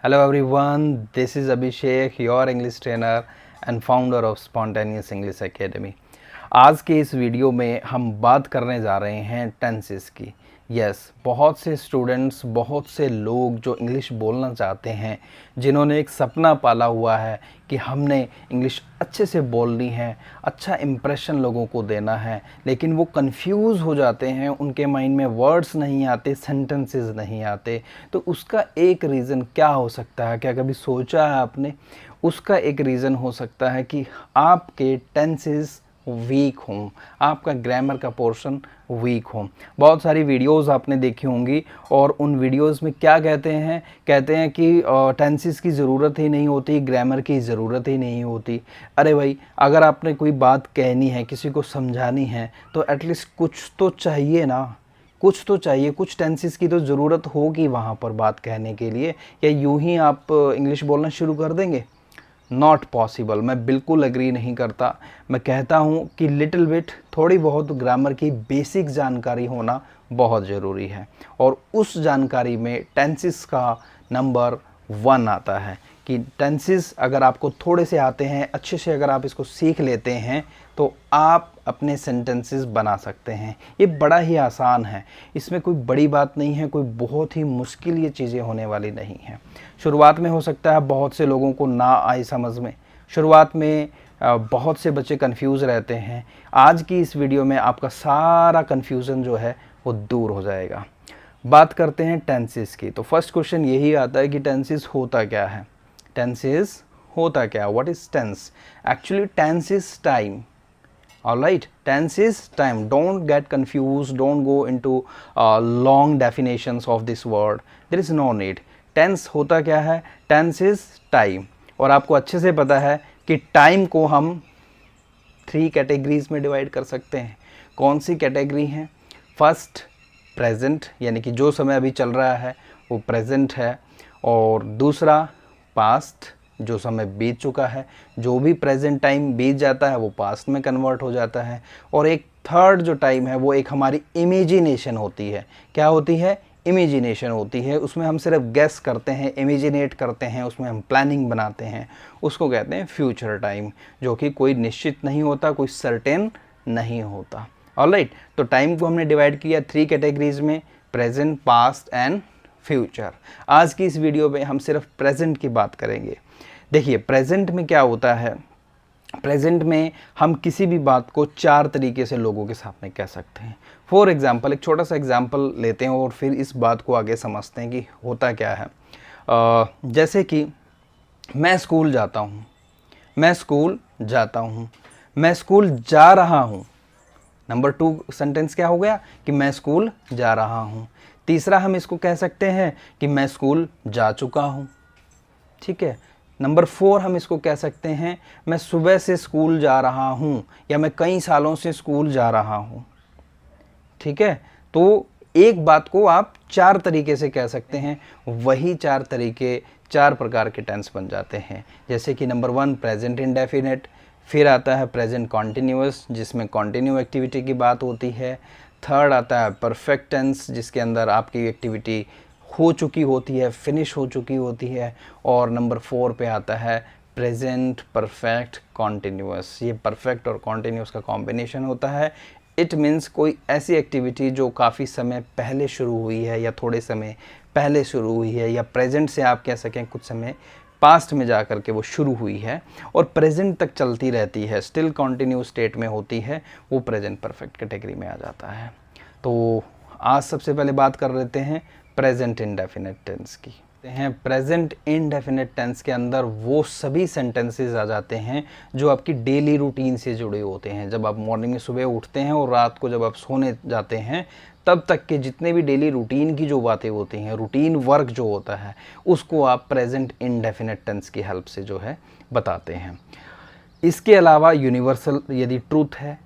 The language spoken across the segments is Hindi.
Hello everyone, this is Abhishek, your English trainer and founder of Spontaneous English Academy. आज के इस वीडियो में हम बात करने जा रहे हैं टेंसेस की। बहुत से स्टूडेंट्स, बहुत से लोग जो इंग्लिश बोलना चाहते हैं, जिन्होंने एक सपना पाला हुआ है कि हमने इंग्लिश अच्छे से बोलनी है, अच्छा इम्प्रेशन लोगों को देना है, लेकिन वो कंफ्यूज हो जाते हैं, उनके माइंड में वर्ड्स नहीं आते, सेंटेंसेस नहीं आते। तो उसका एक रीज़न क्या हो सकता है? क्या कभी सोचा है आपने? उसका एक रीज़न हो सकता है कि आपके टेंसेस वीक हों, आपका ग्रामर का पोर्शन वीक हो। बहुत सारी वीडियोस आपने देखी होंगी और उन वीडियोस में क्या कहते हैं कि टेंसेस की ज़रूरत ही नहीं होती, ग्रामर की ज़रूरत ही नहीं होती। अरे भाई, अगर आपने कोई बात कहनी है, किसी को समझानी है, तो एटलीस्ट कुछ तो चाहिए ना, कुछ तो चाहिए, कुछ टेंसेस की तो ज़रूरत होगी वहाँ पर बात कहने के लिए। या यूं ही आप इंग्लिश बोलना शुरू कर देंगे? Not possible. मैं बिल्कुल एग्री नहीं करता। मैं कहता हूँ कि लिटिल बिट, थोड़ी बहुत ग्रामर की बेसिक जानकारी होना बहुत ज़रूरी है, और उस जानकारी में टेंसेस का नंबर 1 आता है। कि टेंसेस अगर आपको थोड़े से आते हैं, अच्छे से अगर आप इसको सीख लेते हैं, तो आप अपने सेंटेंसेस बना सकते हैं। ये बड़ा ही आसान है, इसमें कोई बड़ी बात नहीं है, कोई बहुत ही मुश्किल ये चीज़ें होने वाली नहीं हैं। शुरुआत में हो सकता है बहुत से लोगों को ना आए समझ में, शुरुआत में बहुत से बच्चे कंफ्यूज रहते हैं। आज की इस वीडियो में आपका सारा कंफ्यूजन जो है वो दूर हो जाएगा। बात करते हैं टेंसेस की। तो फर्स्ट क्वेश्चन यही आता है कि टेंसेस होता क्या है? टेंसेस होता क्या? What is tense? Actually tense is time. Alright, tense is time. Don't get confused, don't go into long definitions of this word. There is no need. Tense होता क्या है? Tense is time. और आपको अच्छे से पता है कि टाइम को हम 3 कैटेगरीज में डिवाइड कर सकते हैं। कौन सी कैटेगरी हैं? फर्स्ट, प्रेजेंट, यानी कि जो समय अभी चल रहा है वो प्रेजेंट है। और दूसरा, पास्ट, जो समय बीत चुका है। जो भी प्रेजेंट टाइम बीत जाता है वो पास्ट में कन्वर्ट हो जाता है। और एक थर्ड जो टाइम है वो एक हमारी इमेजिनेशन होती है। क्या होती है? इमेजिनेशन होती है। उसमें हम सिर्फ गेस करते हैं, इमेजिनेट करते हैं, उसमें हम प्लानिंग बनाते हैं। उसको कहते हैं फ्यूचर टाइम, जो कि कोई निश्चित नहीं होता, कोई सर्टेन नहीं होता। ऑलराइट, तो टाइम को हमने डिवाइड किया 3 कैटेगरीज में, प्रेजेंट, पास्ट एंड फ्यूचर। आज की इस वीडियो में हम सिर्फ प्रेजेंट की बात करेंगे। देखिए, प्रेजेंट में क्या होता है? प्रेजेंट में हम किसी भी बात को 4 तरीके से लोगों के सामने कह सकते हैं। फॉर एग्जाम्पल, एक छोटा सा एग्जाम्पल लेते हैं और फिर इस बात को आगे समझते हैं कि होता क्या है। जैसे कि मैं स्कूल जाता हूँ, मैं स्कूल जाता हूँ, मैं स्कूल जा रहा हूँ। नंबर 2 सेंटेंस क्या हो गया? कि मैं स्कूल जा रहा हूँ। तीसरा हम इसको कह सकते हैं कि मैं स्कूल जा चुका हूँ। ठीक है। नंबर 4 हम इसको कह सकते हैं, मैं सुबह से स्कूल जा रहा हूँ, या मैं कई सालों से स्कूल जा रहा हूँ। ठीक है। तो एक बात को आप 4 तरीके से कह सकते हैं। वही 4 तरीके 4 प्रकार के टेंस बन जाते हैं। जैसे कि नंबर 1 प्रेजेंट इंडेफिनिट, फिर आता है प्रेजेंट कॉन्टिन्यूअस, जिसमें कॉन्टिन्यू एक्टिविटी की बात होती है। थर्ड आता है परफेक्ट टेंस, जिसके अंदर आपकी एक्टिविटी हो चुकी होती है, फिनिश हो चुकी होती है। और नंबर 4 पे आता है प्रेजेंट परफेक्ट कॉन्टिन्यूअस। ये परफेक्ट और कॉन्टिन्यूअस का कॉम्बिनेशन होता है। इट मीन्स कोई ऐसी एक्टिविटी जो काफ़ी समय पहले शुरू हुई है, या थोड़े समय पहले शुरू हुई है, या प्रेजेंट से आप कह सकें कुछ समय पास्ट में जा कर के वो शुरू हुई है और प्रेजेंट तक चलती रहती है, स्टिल कंटिन्यू स्टेट में होती है, वो प्रेजेंट परफेक्ट कैटेगरी में आ जाता है। तो आज सबसे पहले बात कर लेते हैं प्रेजेंट इंडेफिनिट टेंस की। प्रेजेंट इंडेफिनिट टेंस के अंदर वो सभी सेंटेंसेस आ जाते हैं जो आपकी डेली रूटीन से जुड़े होते हैं। जब आप मॉर्निंग में सुबह उठते हैं और रात को जब आप सोने जाते हैं, तब तक के जितने भी डेली रूटीन की जो बातें होती हैं, रूटीन वर्क जो होता है, उसको आप प्रेजेंट इंडेफिनिट टेंस की हेल्प से जो है बताते हैं। इसके अलावा यूनिवर्सल यदि ट्रूथ है,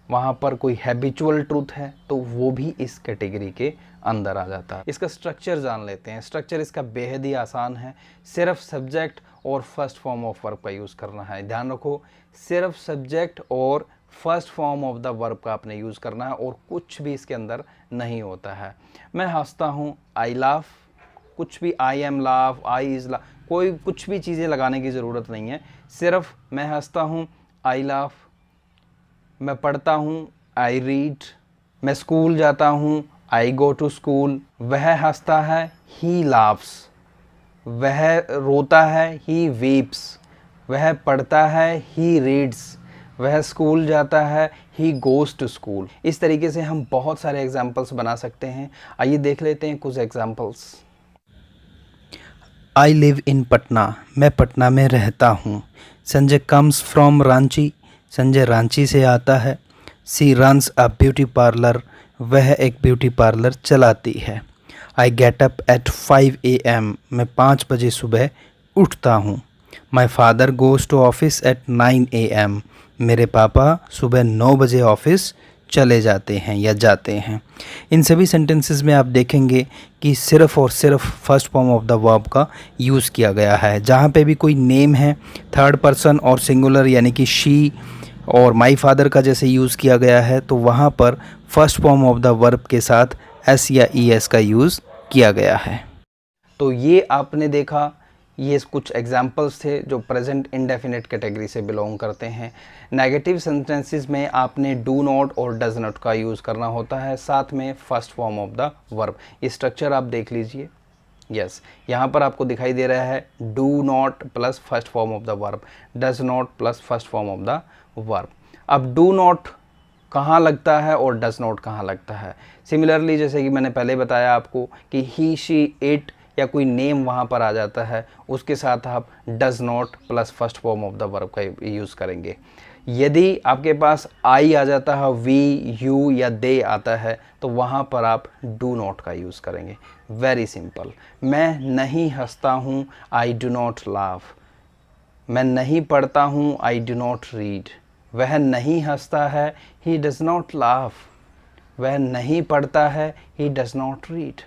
वहाँ पर कोई हैबिचुअल ट्रूथ है, तो वो भी इस कैटेगरी के अंदर आ जाता है। इसका स्ट्रक्चर जान लेते हैं। स्ट्रक्चर इसका बेहद ही आसान है। सिर्फ सब्जेक्ट और फर्स्ट फॉर्म ऑफ वर्ब का यूज़ करना है। ध्यान रखो, सिर्फ सब्जेक्ट और first form of the verb का आपने यूज़ करना है, और कुछ भी इसके अंदर नहीं होता है। मैं हंसता हूँ, आई लाफ, कुछ भी I am laugh, I is laugh, कोई कुछ भी चीज़ें लगाने की ज़रूरत नहीं है। सिर्फ मैं हंसता हूँ, आई लाफ, मैं पढ़ता हूँ, आई रीड, मैं स्कूल जाता हूँ, आई गो टू स्कूल, वह हंसता है, ही लाफ्स, वह रोता है, ही वीप्स, वह पढ़ता है, ही रीड्स, वह स्कूल जाता है, ही गोज़ टू स्कूल। इस तरीके से हम बहुत सारे एग्जाम्पल्स बना सकते हैं। आइए देख लेते हैं कुछ examples. I live in Patna, मैं पटना में रहता हूँ। संजय कम्स फ्रॉम रांची, संजय रांची से आता है। She runs a beauty parlour, वह एक ब्यूटी पार्लर चलाती है। I get up at 5 AM, मैं 5 बजे सुबह उठता हूँ। My father goes to office at 9 AM, मेरे पापा सुबह 9 बजे ऑफिस चले जाते हैं या जाते हैं। इन सभी सेंटेंसेस में आप देखेंगे कि सिर्फ़ और सिर्फ first form of the verb का यूज़ किया गया है। जहाँ पे भी कोई नेम है, थर्ड पर्सन और सिंगुलर यानी कि शी और माई फादर का जैसे यूज़ किया गया है, तो वहाँ पर first form of the verb के साथ एस या ई एस का यूज़ किया गया है। तो ये आपने देखा, ये कुछ एग्जाम्पल्स थे जो प्रेजेंट इंडेफिनिट कैटेगरी से बिलोंग करते हैं। नेगेटिव सेंटेंसेस में आपने डू नॉट और डज नॉट का यूज़ करना होता है, साथ में first form of the verb. ये स्ट्रक्चर आप देख लीजिए। यस, यहाँ पर आपको दिखाई दे रहा है do not plus first form of the verb, does not plus first form of the verb. अब डू नॉट कहाँ लगता है और डज नॉट कहाँ लगता है। सिमिलरली जैसे कि मैंने पहले बताया आपको कि ही, शी, इट या कोई नेम वहाँ पर आ जाता है, उसके साथ आप does not plus first form of the verb का यूज़ करेंगे। यदि आपके पास आई आ जाता है, वी, यू या दे आता है, तो वहाँ पर आप डू नॉट का यूज़ करेंगे। Very simple. मैं नहीं हंसता हूँ, आई डू नॉट लाफ। मैं नहीं पढ़ता हूँ, आई डू नॉट रीड। वह नहीं हंसता है, ही डज नॉट लाफ। वह नहीं पढ़ता है, he does not read.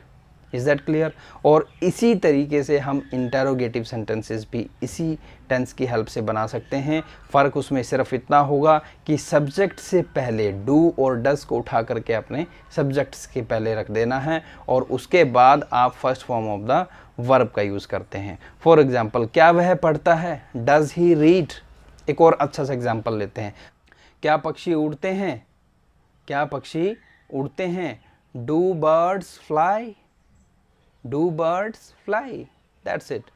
Is that clear? और इसी तरीके से हम इंटेरोगेटिव सेंटेंसेस भी इसी टेंस की हेल्प से बना सकते हैं। फ़र्क उसमें सिर्फ इतना होगा कि सब्जेक्ट से पहले डू और डज को उठा करके अपने सब्जेक्ट्स के पहले रख देना है और उसके बाद आप first form of the verb का यूज़ करते हैं। फॉर एग्जाम्पल, क्या वह पढ़ता है? Does he read? एक और अच्छा सा एग्जाम्पल लेते हैं। क्या पक्षी उड़ते हैं? क्या पक्षी उड़ते हैं? Do birds fly? Do birds fly? That's it.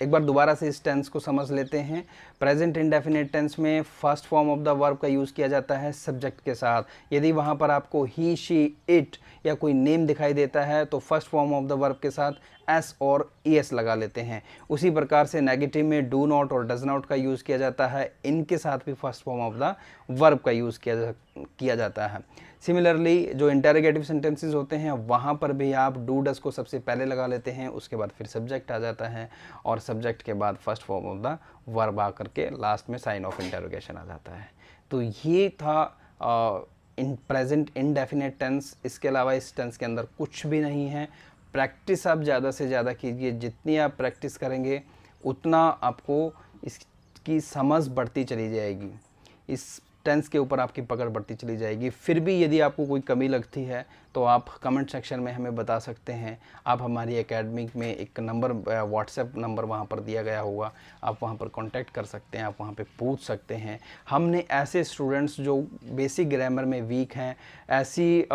एक बार दोबारा से इस टेंस को समझ लेते हैं। प्रेजेंट इंडेफिनिट टेंस में first form of the verb का यूज़ किया जाता है सब्जेक्ट के साथ। यदि वहाँ पर आपको ही, शी, इट या कोई नेम दिखाई देता है तो first form of the verb के साथ एस और ई एस लगा लेते हैं। उसी प्रकार से नेगेटिव में डू नॉट और डज नॉट का यूज़ किया जाता है, इनके साथ भी first form of the verb का यूज़ किया जाता है। सिमिलरली जो इंटेरोगेटिव सेंटेंसेस होते हैं वहाँ पर भी आप डू डज को सबसे पहले लगा लेते हैं, उसके बाद फिर सब्जेक्ट आ जाता है और सब्जेक्ट के बाद first form of the verb आ करके लास्ट में साइन ऑफ इंटेरोगेशन आ जाता है। तो ये था इन प्रेजेंट इनडेफिनेट टेंस। इसके अलावा इस टेंस के अंदर कुछ भी नहीं है। प्रैक्टिस आप ज़्यादा से ज़्यादा कीजिए। जितनी आप प्रैक्टिस करेंगे उतना आपको इसकी समझ बढ़ती चली जाएगी, इस टेंस के ऊपर आपकी पकड़ बढ़ती चली जाएगी। फिर भी यदि आपको कोई कमी लगती है तो आप कमेंट सेक्शन में हमें बता सकते हैं। आप हमारी एकेडमी में एक नंबर, व्हाट्सएप नंबर वहाँ पर दिया गया होगा, आप वहाँ पर कांटेक्ट कर सकते हैं, आप वहाँ पे पूछ सकते हैं। हमने ऐसे स्टूडेंट्स जो बेसिक ग्रामर में वीक हैं, ऐसी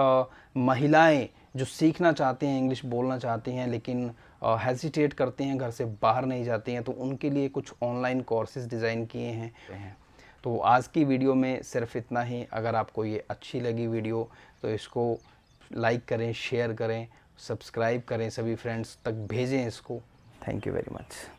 महिलाएं जो सीखना चाहती हैं, इंग्लिश बोलना चाहती हैं लेकिन हेजिटेट करती हैं, घर से बाहर नहीं जाती हैं, तो उनके लिए कुछ ऑनलाइन कोर्सेज डिज़ाइन किए हैं। तो आज की वीडियो में सिर्फ इतना ही। अगर आपको ये अच्छी लगी वीडियो तो इसको लाइक करें, शेयर करें, सब्सक्राइब करें, सभी फ्रेंड्स तक भेजें इसको। Thank you very much.